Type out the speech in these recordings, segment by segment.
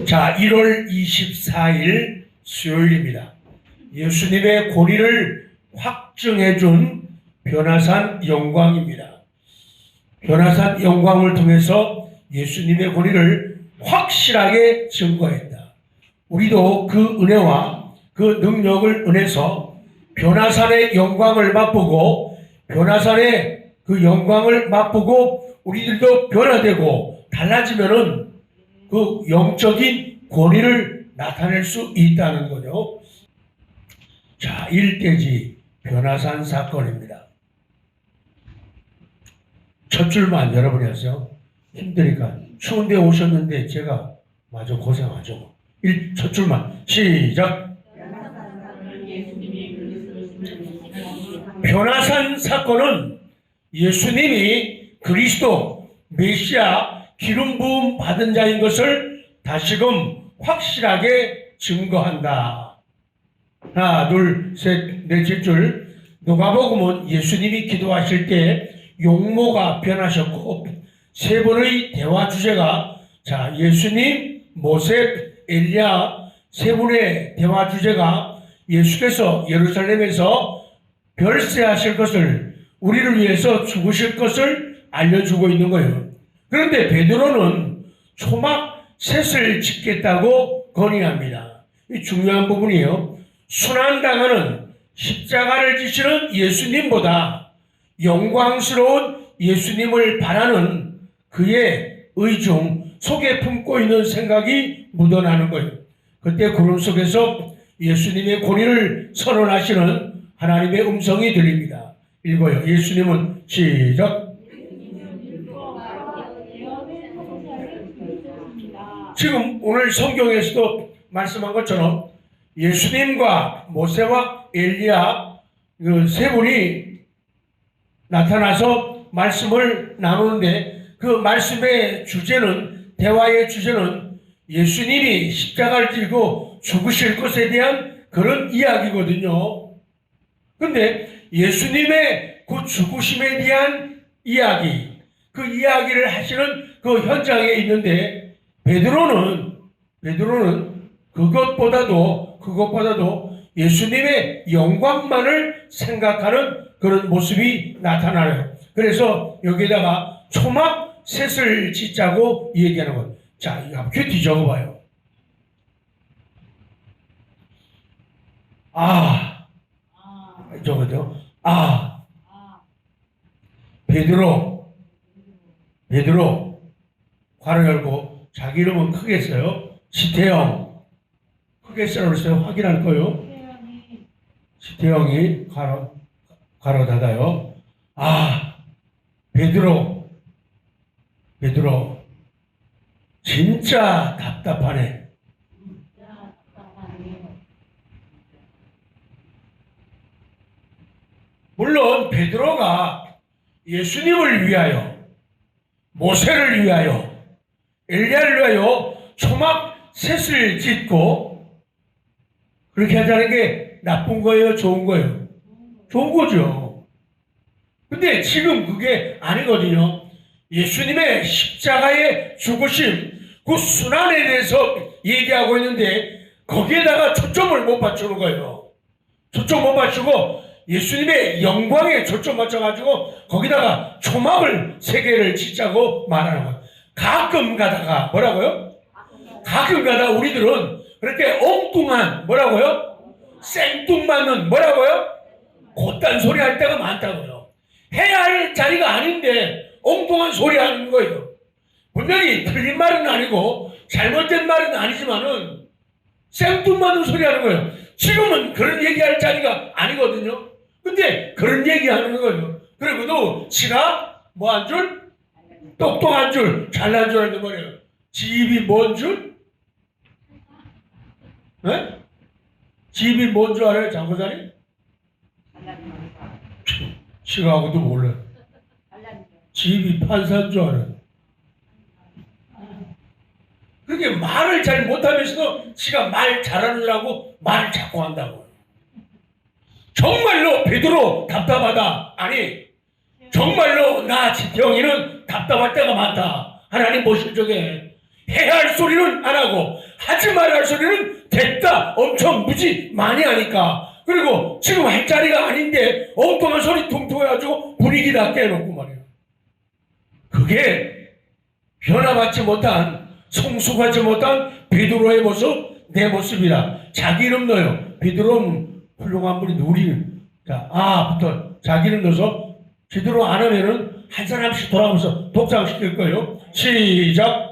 자, 1월 24일 수요일입니다. 예수님의 권위를 확증해준 변화산 영광입니다. 변화산 영광을 통해서 예수님의 권위를 확실하게 증거했다. 우리도 그 은혜와 그 능력을 은해서 변화산의 영광을 맛보고 변화산의 그 영광을 맛보고 우리들도 변화되고 달라지면은 그 영적인 권위를 나타낼 수 있다는 거죠. 자, 일대지 변화산 사건입니다. 첫 줄만 여러분이 하세요. 힘드니까 추운데 오셨는데 제가 마저 고생하죠. 첫 줄만 시작. 변화산 사건은 예수님이 그리스도 메시아 기름 부음 받은 자인 것을 다시금 확실하게 증거한다. 하나, 둘, 셋, 넷째 줄. 누가복음은 예수님이 기도하실 때 용모가 변하셨고 세 번의 대화 주제가 예수님, 모세, 엘리야 세 분의 대화 주제가 예수께서 예루살렘에서 별세하실 것을 우리를 위해서 죽으실 것을 알려주고 있는 거예요. 그런데 베드로는 초막 셋을 짓겠다고 건의합니다. 이 중요한 부분이에요. 순환당하는 십자가를 지시는 예수님보다 영광스러운 예수님을 바라는 그의 의중 속에 품고 있는 생각이 묻어나는 거예요. 그때 구름 속에서 예수님의 권위를 선언하시는 하나님의 음성이 들립니다. 읽어요. 예수님은 시작. 지금 오늘 성경에서도 말씀한 것처럼 예수님과 모세와 엘리야 그 세 분이 나타나서 말씀을 나누는데 그 말씀의 주제는 대화의 주제는 예수님이 십자가를 지고 죽으실 것에 대한 그런 이야기거든요. 그런데 예수님의 그 죽으심에 대한 이야기 그 이야기를 하시는 그 현장에 있는데 베드로는 그것보다도 예수님의 영광만을 생각하는 그런 모습이 나타나요. 그래서 여기다가 초막 셋을 짓자고 얘기하는 거예요. 자, 이거 한번 뒤적어봐요. 저거죠. 베드로 괄호 열고 자기 이름은 크게 써요. 시태영 크게 써요. 확인할 거예요. 시태영이 괄호 닫아요. 베드로 진짜 답답하네. 물론 베드로가 예수님을 위하여 모세를 위하여 엘리야를 위하여 초막 셋을 짓고 그렇게 하자는 게 나쁜 거예요? 좋은 거예요? 좋은 거죠. 근데 지금 그게 아니거든요. 예수님의 십자가의 죽으심 그 순환에 대해서 얘기하고 있는데 거기에다가 초점을 못 맞추는 거예요. 초점 못 맞추고 예수님의 영광에 초점 맞춰가지고 거기다가 초막을 세 개를 짓자고 말하는 거예요. 가끔 가다가 뭐라고요? 가끔 가다 우리들은 그렇게 엉뚱한 뭐라고요? 생뚱맞는 뭐라고요? 곧단 소리 할 때가 많다고요. 해야 할 자리가 아닌데 엉뚱한 소리 하는 거예요. 분명히 틀린 말은 아니고 잘못된 말은 아니지만은 생뚱맞는 소리 하는 거예요. 지금은 그런 얘기할 자리가 아니거든요. 근데 그런 얘기 하는 거예요. 그리고도 지가 뭐 한 줄? 똑똑한 줄, 잘난 줄 알는 거예요. 집이 뭔 줄? 네? 집이 뭔 줄 알아요, 장고자리? 지가하고도 몰라요. 집이 판사인 줄 알아요. 그게 말을 잘 못하면서도 지가 말 잘하느라고 말을 자꾸 한다고. 정말로 베드로 답답하다. 아니 정말로 나 지태영이는 답답할 때가 많다. 하나님 보실 적에 해야 할 소리는 안 하고 하지 말아야 할 소리는 됐다. 엄청 무지 많이 하니까. 그리고 지금 할 자리가 아닌데 엉뚱한 소리 퉁퉁 해가지고 분위기 다 깨놓고 말이에요. 그게 변화받지 못한 성숙하지 못한 베드로의 모습, 내 모습이다. 자기 이름 넣어요. 베드로는 훌륭한 분이 우리는 부터 자기 이름 넣어서 제대로 안 하면은 한 사람씩 돌아가면서 독장시킬 거예요. 시작.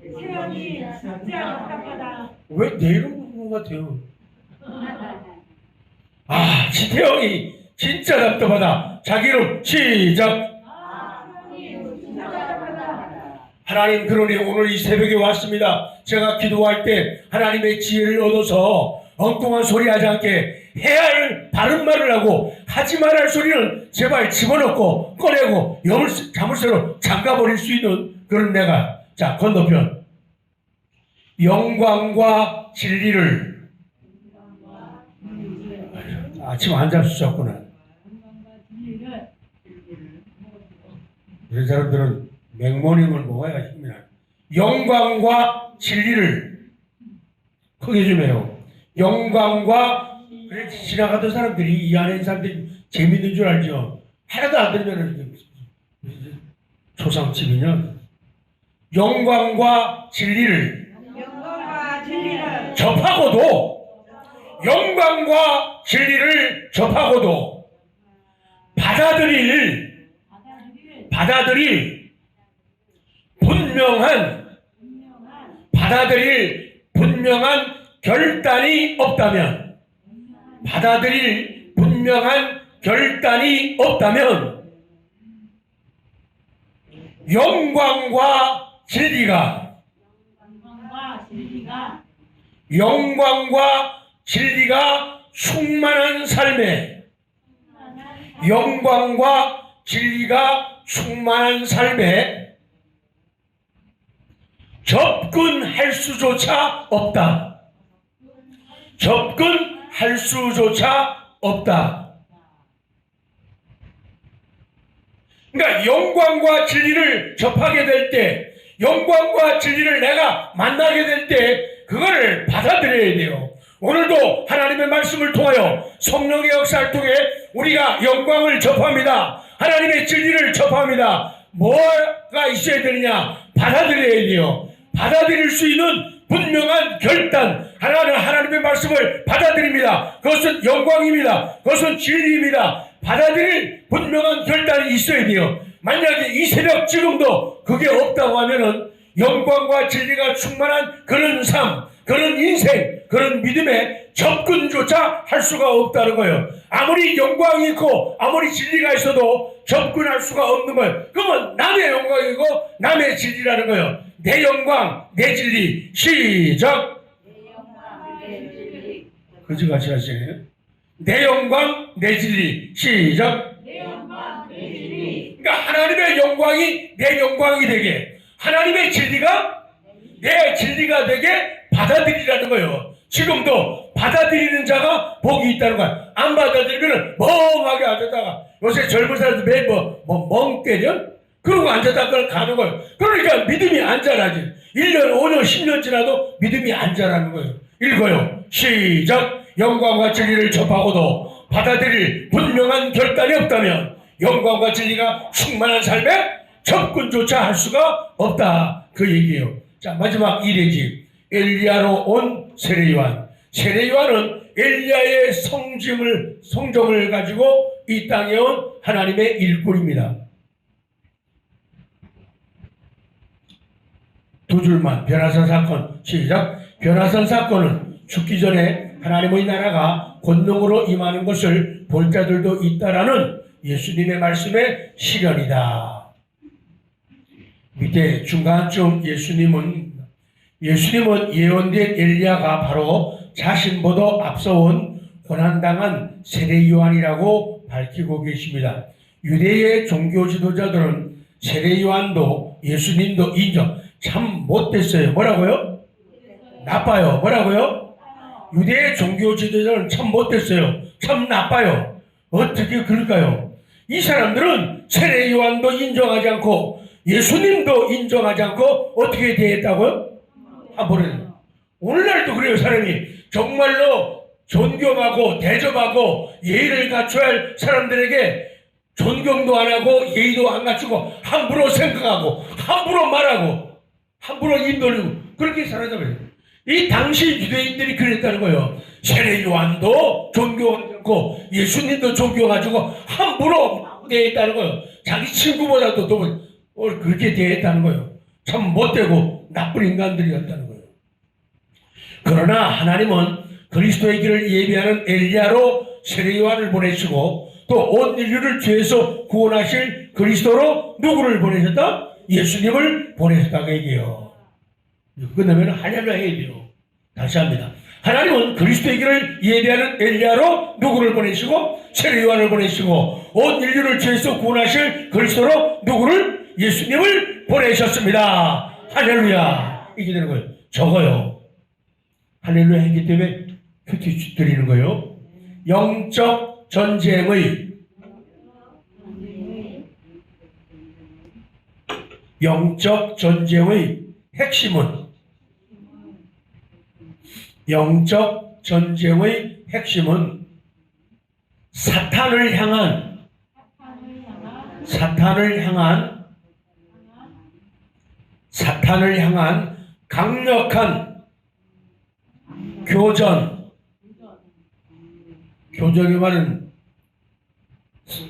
지태영이 진짜 답답하다. 왜 내 이름 부르는 것 같아요? 지태영이 진짜 답답하다. 자기 이름 시작. 하나님, 그러니 오늘 이 새벽에 왔습니다. 제가 기도할 때 하나님의 지혜를 얻어서 엉뚱한 소리 하지 않게 해야 할 바른 말을 하고 하지 말아야 할 소리는 제발 집어넣고 꺼내고 자물쇠로 잠가버릴 수 있는 그런 내가. 자, 건너편. 영광과 진리를. 아침 안 잡수셨구나. 이런 사람들은 맥모닝을 먹어야 힘이 나요. 영광과 진리를. 크게 좀 해요. 영광과. 그래, 지나가던 사람들이 이 안에 있는 사람들이 재밌는 줄 알죠. 하나도 안 들으면 초상집이냐. 영광과 진리를 접하고도, 영광과 진리를 접하고도 받아들일 분명한 결단이 없다면, 받아들일 분명한 결단이 없다면 영광과 진리가 충만한 삶에, 영광과 진리가 충만한 삶에 접근할 수조차 없다. 접근할 수조차 없다. 그러니까 영광과 진리를 접하게 될 때, 영광과 진리를 내가 만나게 될 때 그거를 받아들여야 돼요. 오늘도 하나님의 말씀을 통하여 성령의 역사를 통해 우리가 영광을 접합니다. 하나님의 진리를 접합니다. 뭐가 있어야 되느냐? 받아들여야 돼요. 받아들일 수 있는 분명한 결단. 하나님의 말씀을 받아들입니다. 그것은 영광입니다. 그것은 진리입니다. 받아들일 분명한 결단이 있어야 돼요. 만약에 이 새벽 지금도 그게 없다고 하면은 영광과 진리가 충만한 그런 삶, 그런 인생, 그런 믿음에 접근조차 할 수가 없다는 거예요. 아무리 영광이 있고 아무리 진리가 있어도 접근할 수가 없는 거예요. 그러면 남의 영광이고 남의 진리라는 거예요. 내 영광, 내 진리. 시작. 그지같이 하시네요. 내 영광, 내 진리. 시작. 그러니까 하나님의 영광이 내 영광이 되게, 하나님의 진리가 내 진리가 되게 받아들이라는 거예요. 지금도 받아들이는 자가 복이 있다는 거야. 안 받아들이면 멍하게 앉았다가, 요새 젊은 사람들 매일 멍 때려? 그러고 앉았다가 가는 거예요. 그러니까 믿음이 안 자라지. 1년, 5년, 10년 지나도 믿음이 안 자라는 거예요. 읽어요. 시작. 영광과 진리를 접하고도 받아들일 분명한 결단이 없다면 영광과 진리가 충만한 삶에 접근조차 할 수가 없다. 그 얘기예요. 자, 마지막 1회지. 엘리야로 온 세례요한. 세례요한은 엘리야의 성정을 가지고 이 땅에 온 하나님의 일꾼입니다. 두 줄만. 변화산 사건. 시작. 변화산 사건은 죽기 전에 하나님의 나라가 권능으로 임하는 것을 볼 자들도 있다라는 예수님의 말씀의 실현이다. 밑에 중간쯤 예수님은 예언된 엘리야가 바로 자신보다 앞서온 고난당한 세례 요한이라고 밝히고 계십니다. 유대의 종교 지도자들은 세례 요한도 예수님도 인정. 참 못됐어요. 뭐라고요? 나빠요. 뭐라고요? 유대의 종교 지도자는 참 못됐어요. 참 나빠요. 어떻게 그럴까요? 이 사람들은 세례 요한도 인정하지 않고 예수님도 인정하지 않고 어떻게 대했다고요? 함부로. 오늘날도 그래요. 사람이 정말로 존경하고 대접하고 예의를 갖춰야 할 사람들에게 존경도 안 하고 예의도 안 갖추고 함부로 생각하고 함부로 말하고 함부로 입 돌리고 그렇게 살았단 말이에요. 이 당시 유대인들이 그랬다는 거예요. 세례 요한도 존경하지 않고 예수님도 존경하지고 함부로 대했다는 거예요. 자기 친구보다도 더 그렇게 대했다는 거예요. 참 못되고 나쁜 인간들이었다는 거예요. 그러나 하나님은 그리스도의 길을 예비하는 엘리야로 세례 요한을 보내시고 또 온 인류를 죄에서 구원하실 그리스도로 누구를 보내셨다? 예수님을 보내셨다고 얘기해요. 끝나면 할렐루야 얘기해요. 다시 합니다. 하나님은 그리스도의 길을 예비하는 엘리야로 누구를 보내시고 세례 요한을 보내시고 온 인류를 죄에서 구원하실 그리스도로 누구를? 예수님을 보내셨습니다. 할렐루야. 이게 되는 거예요. 적어요. 할렐루야 했기 때문에 큐티 드리는 거예요. 영적 전쟁의 핵심은 영적 전쟁의 핵심은 사탄을 향한 강력한 교전이 말은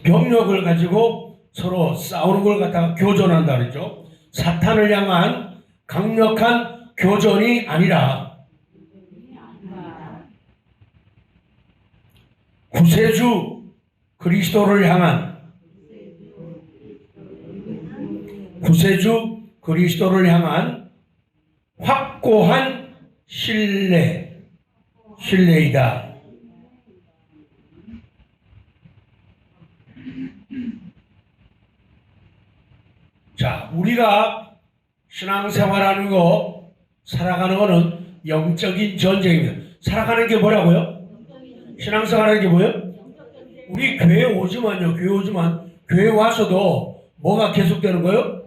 병력을 가지고 서로 싸우는 걸 갖다가 교전한다 그랬죠. 사탄을 향한 강력한 교전이 아니라 구세주 그리스도를 향한 확고한 신뢰이다. 자, 우리가 신앙생활하는 거, 살아가는 거는 영적인 전쟁입니다. 살아가는 게 뭐라고요? 신앙생활하는 게 뭐예요? 우리 교회 오지만 교회 와서도 뭐가 계속되는 거예요?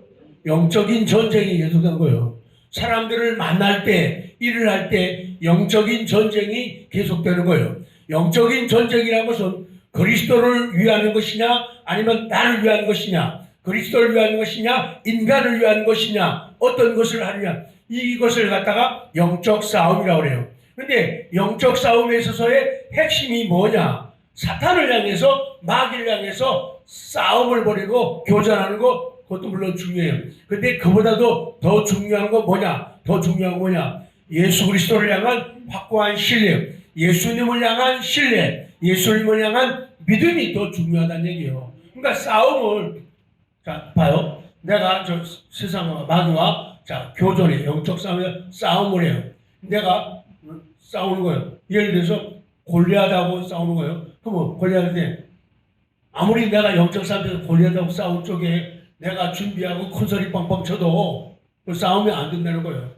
영적인 전쟁이 계속되는 거예요. 사람들을 만날 때, 일을 할 때 영적인 전쟁이 계속되는 거예요. 영적인 전쟁이라는 것은 그리스도를 위하는 것이냐 아니면 나를 위한 것이냐, 그리스도를 위한 것이냐 인간을 위한 것이냐, 어떤 것을 하느냐, 이것을 갖다가 영적 싸움이라고 그래요. 그런데 영적 싸움에 있어서의 핵심이 뭐냐? 사탄을 향해서, 마귀를 향해서 싸움을 벌이고 교전하는 거, 그것도 물론 중요해요. 근데 그보다도 더 중요한 건 뭐냐? 예수 그리스도를 향한 확고한 신뢰, 예수님을 향한 신뢰, 예수님을 향한 믿음이 더 중요하다는 얘기예요. 그러니까 싸움을, 자, 봐요. 내가 저 세상 마귀와 교전해. 영적 싸움을 해요. 내가 싸우는 거예요. 예를 들어서 골리앗하고 싸우는 거예요. 그럼 골리앗한테 아무리 내가 영적 싸움에서 골리앗하고 싸울 쪽에 내가 준비하고 큰소리 빵빵 쳐도 그 싸움이 안 된다는 거예요.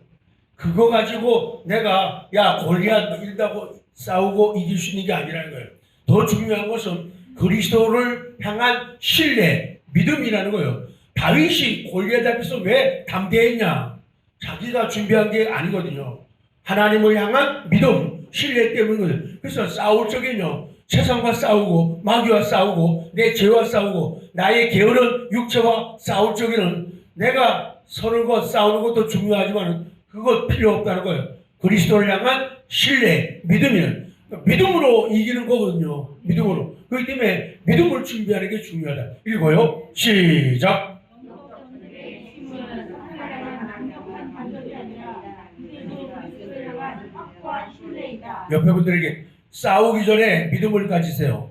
그거 가지고 내가 골리앗 이긴다고 싸우고 이길 수 있는 게 아니라는 거예요. 더 중요한 것은 그리스도를 향한 신뢰, 믿음이라는 거예요. 다윗이 골리앗 앞에서 왜 담대했냐? 자기가 준비한 게 아니거든요. 하나님을 향한 믿음, 신뢰 때문이거든요. 그래서 싸울 적에는요, 세상과 싸우고 마귀와 싸우고 내 죄와 싸우고 나의 게으른 육체와 싸울 적에는 내가 서로가 싸우는 것도 중요하지만 그거 필요 없다는 거예요. 그리스도를 향한 신뢰, 믿음으로 이기는 거거든요. 믿음으로. 그렇기 때문에 믿음을 준비하는 게 중요하다. 읽어요. 시작. 옆에 분들에게 싸우기 전에 믿음을 가지세요.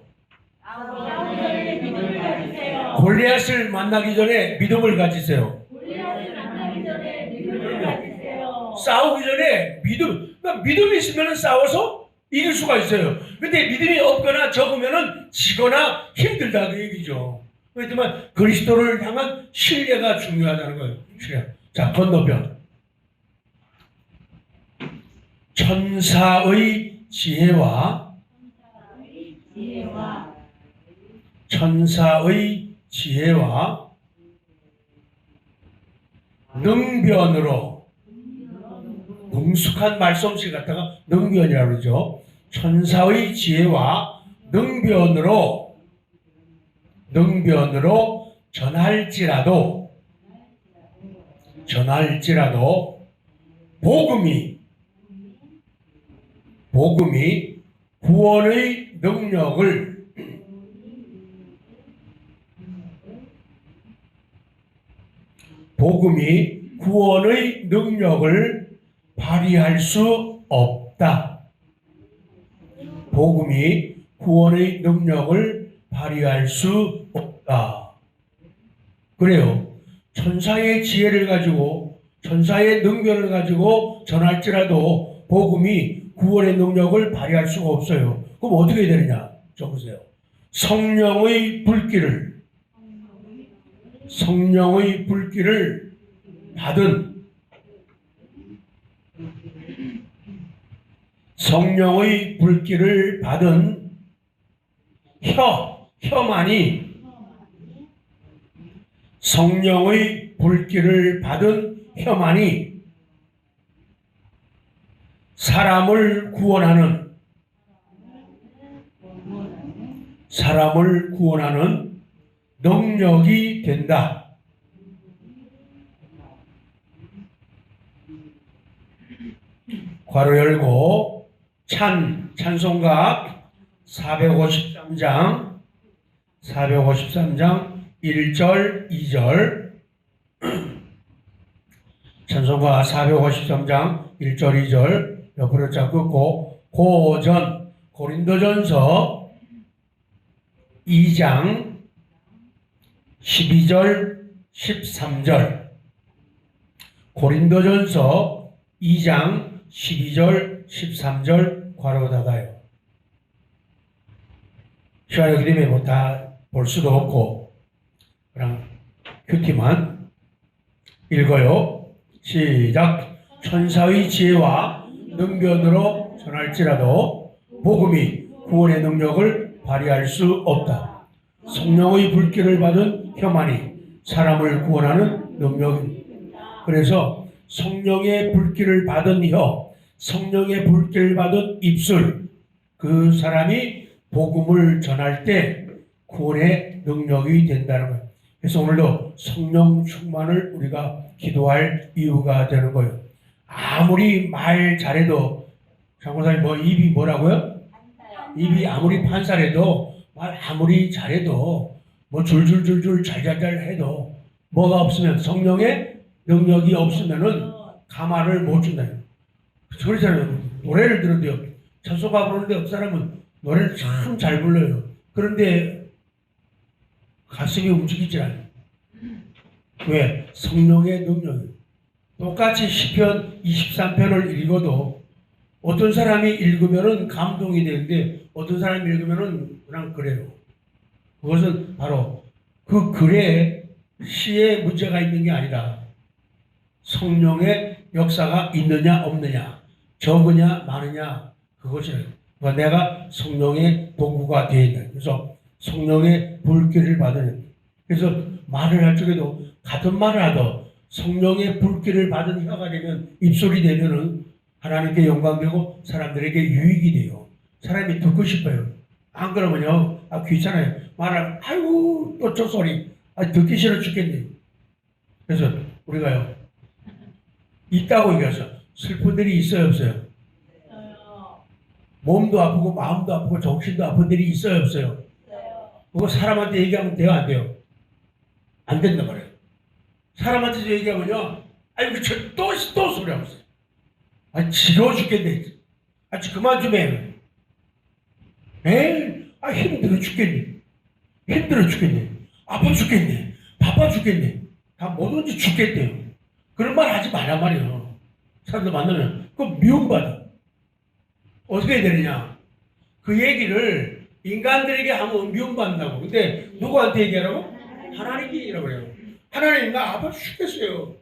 골리앗을 만나기 전에 믿음을 가지세요. 싸우기 전에 그러니까 믿음이 있으면 싸워서 이길 수가 있어요. 근데 믿음이 없거나 적으면 지거나 힘들다 그 얘기죠. 그렇지만 그리스도를 향한 신뢰가 중요하다는 거예요. 신뢰. 자, 건너편. 천사의 지혜와 천사의 지혜와 능변으로 능숙한 말솜씨 갖다가 능변이라고 그러죠. 천사의 지혜와 능변으로 전할지라도 복음이 구원의 능력을 발휘할 수 없다. 복음이 구원의 능력을 발휘할 수 없다. 그래요. 천사의 지혜를 가지고 천사의 능력을 가지고 전할지라도 복음이 구원의 능력을 발휘할 수가 없어요. 그럼 어떻게 해야 되느냐? 적으세요. 성령의 불길을 받은 성령의 불길을 받은 혀만이 사람을 구원하는 능력이 된다. 괄호 열고 찬송가 453장 1절 2절 찬송가 453장 1절 2절 옆으로 쫙 긋고 고린도전서 2장 12절 13절 고린도전서 2장 12절 13절 괄호 닫아요. 시간이 그렇기 때문에 뭐 다 볼 수도 없고 그냥 큐티만 읽어요. 시작. 천사의 지혜와 능변으로 전할지라도 복음이 구원의 능력을 발휘할 수 없다. 성령의 불길을 받은 혀만이 사람을 구원하는 능력입니다. 그래서 성령의 불길을 받은 혀, 성령의 불길을 받은 입술, 그 사람이 복음을 전할 때 구원의 능력이 된다는 거예요. 그래서 오늘도 성령 충만을 우리가 기도할 이유가 되는 거예요. 아무리 말 잘해도 장로사님 입이 뭐라고요? 입이 아무리 판사래도 말 아무리 잘해도 줄줄줄줄 잘잘잘 해도 뭐가 없으면 성령의 능력이 없으면은 가만을 못 준다. 그러잖아요. 노래를 들은데요. 찬송가 부르는데 어떤 사람은 노래를 참 잘 불러요. 그런데 가슴이 움직이지 않아요. 왜? 성령의 능력이. 똑같이 시편 23편을 읽어도 어떤 사람이 읽으면은 감동이 되는데 어떤 사람이 읽으면은 그냥 그래요. 그것은 바로 그 글에 시에 문제가 있는 게 아니라 성령의 역사가 있느냐 없느냐, 적으냐 많으냐, 그것이에요. 그러니까 내가 성령의 도구가 되어야 된다. 그래서 성령의 불길을 받으는, 그래서 말을 할 적에도 같은 말을 하도 성령의 불길을 받은 혀가 되면, 입술이 되면은 하나님께 영광되고 사람들에게 유익이 돼요. 사람이 듣고 싶어요. 안 그러면요, 귀찮아요. 말을, 아이고 또 저 소리, 듣기 싫어 죽겠네. 그래서 우리가요, 있다고 얘기해서 슬픈 일이 있어요 없어요? 몸도 아프고 마음도 아프고 정신도 아픈 일이 있어요 없어요? 그거 사람한테 얘기하면 돼요 안 돼요? 안 된단 말이에요. 사람한테 얘기하면요, 아이고 또 소리하고 있어요. 지겨워 죽겠네. 그만 좀 해. 힘들어 죽겠네. 아파 죽겠네. 바빠 죽겠네. 다 뭐든지 죽겠대요. 그런 말 하지 말란 말이에요. 사람들 만나면 그거 미움받아. 어떻게 해야 되느냐? 그 얘기를 인간들에게 하면 미움받는다고. 근데 누구한테 얘기하라고? 하나님께 이라고 그래요. 하나님 나 아파 죽겠어요.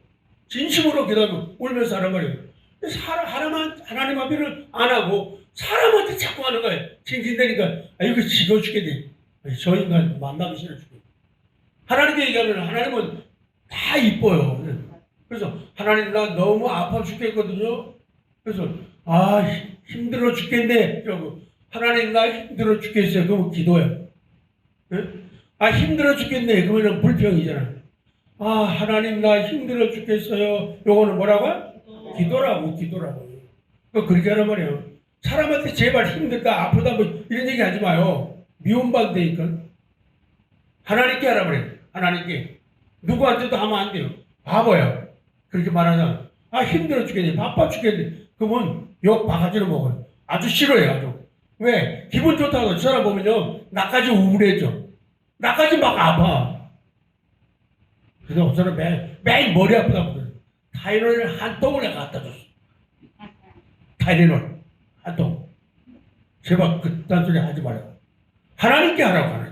진심으로 기도하면 울면서 하란 말이에요. 하나님 앞에는 안 하고 사람한테 자꾸 하는 거예요. 징징대니까 이거 지겨 죽겠네. 저 인간 만나기 싫어 죽겠네. 하나님께 얘기하면 하나님은 다 이뻐요. 그래서 하나님 나 너무 아파 죽겠거든요. 그래서 힘들어 죽겠네. 이러고 하나님 나 힘들어 죽겠어요. 그러면 기도해요. 힘들어 죽겠네. 그러면 불평이잖아. 하나님 나 힘들어 죽겠어요. 요거는 뭐라고? 기도라고. 그렇게 하란 말이에요. 사람한테 제발 힘들다 아프다 뭐 이런 얘기 하지 마요. 미움받으니까. 하나님께 하란 말이에요. 하나님께. 누구한테도 하면 안 돼요. 바보야. 그렇게 말하잖아. 힘들어 죽겠네. 바빠 죽겠네. 그러면 욕 바가지로 먹어요. 아주 싫어요. 아주. 왜? 기분 좋다고 저 사람 보면요. 나까지 우울해져. 나까지 막 아파. 그래서 그 사람 매일 머리 아프다고 그래요. 타이레놀 한 통을 내가 갖다 줬어. 타이레놀 한 통. 제발 그딴 소리 하지 말아요. 하나님께 하라고 하나님.